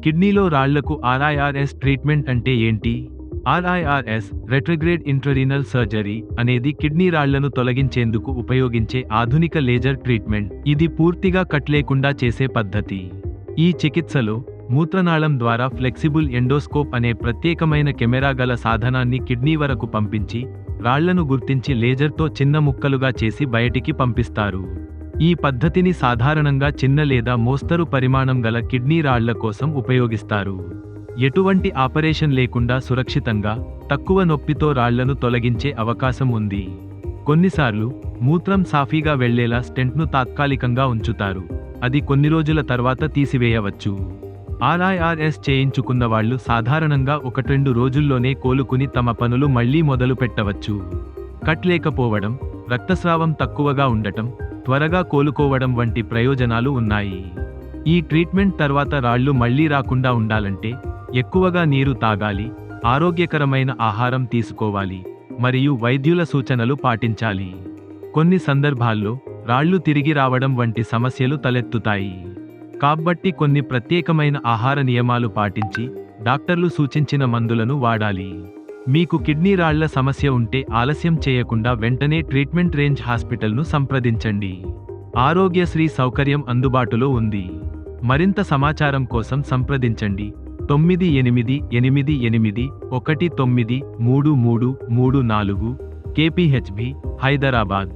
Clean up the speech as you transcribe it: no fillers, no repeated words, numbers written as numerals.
కిడ్నీలో రాళ్లకు RIRS treatment అంటే ఏంటి? RIRS రెట్రోగ్రేడ్ ఇంట్రారీనల్ సర్జరీ అనేది కిడ్నీ రాళ్లను తొలగించేందుకు ఉపయోగించే ఆధునిక లేజర్ ట్రీట్మెంట్. ఇది పూర్తిగా కట్ లేకుండా చేసే పద్ధతి. ఈ చికిత్సలో మూత్రనాళం ద్వారా ఫ్లెక్సిబుల్ ఎండోస్కోప్ అనే ప్రత్యేకమైన కెమెరా గల సాధనాన్ని కిడ్నీ వరకు పంపించి రాళ్లను గుర్తించి లేజర్తో చిన్న ముక్కలుగా చేసి బయటికి పంపిస్తారు. ఈ పద్ధతిని సాధారణంగా చిన్న లేదా మోస్తరు పరిమాణం గల కిడ్నీ రాళ్ల కోసం ఉపయోగిస్తారు. ఎటువంటి ఆపరేషన్ లేకుండా సురక్షితంగా, తక్కువ నొప్పితో రాళ్లను తొలగించే అవకాశం ఉంది. కొన్నిసార్లు మూత్రం సాఫీగా వెళ్లేలా స్టెంట్ను తాత్కాలికంగా ఉంచుతారు. అది కొన్ని రోజుల తర్వాత తీసివేయవచ్చు. RIRS చేయించుకున్న వాళ్ళు సాధారణంగా 1-2 రోజుల్లోనే కోలుకుని తమ పనులు మళ్లీ మొదలు పెట్టవచ్చు. కట్ లేకపోవడం, రక్తస్రావం తక్కువగా ఉండటం, త్వరగా కోలుకోవడం వంటి ప్రయోజనాలు ఉన్నాయి. ఈ ట్రీట్మెంట్ తర్వాత రాళ్లు మళ్లీ రాకుండా ఉండాలంటే ఎక్కువగా నీరు తాగాలి, ఆరోగ్యకరమైన ఆహారం తీసుకోవాలి, మరియు వైద్యుల సూచనలు పాటించాలి. కొన్ని సందర్భాల్లో రాళ్లు తిరిగి రావడం వంటి సమస్యలు తలెత్తుతాయి. కాబట్టి కొన్ని ప్రత్యేకమైన ఆహార నియమాలు పాటించి డాక్టర్లు సూచించిన మందులను వాడాలి. మీకు కిడ్నీ రాళ్ల సమస్య ఉంటే ఆలస్యం చేయకుండా వెంటనే ట్రీట్మెంట్ రేంజ్ హాస్పిటల్ను సంప్రదించండి. ఆరోగ్యశ్రీ సౌకర్యం అందుబాటులో ఉంది. మరింత సమాచారం కోసం సంప్రదించండి 9888193334 KPHB, హైదరాబాద్.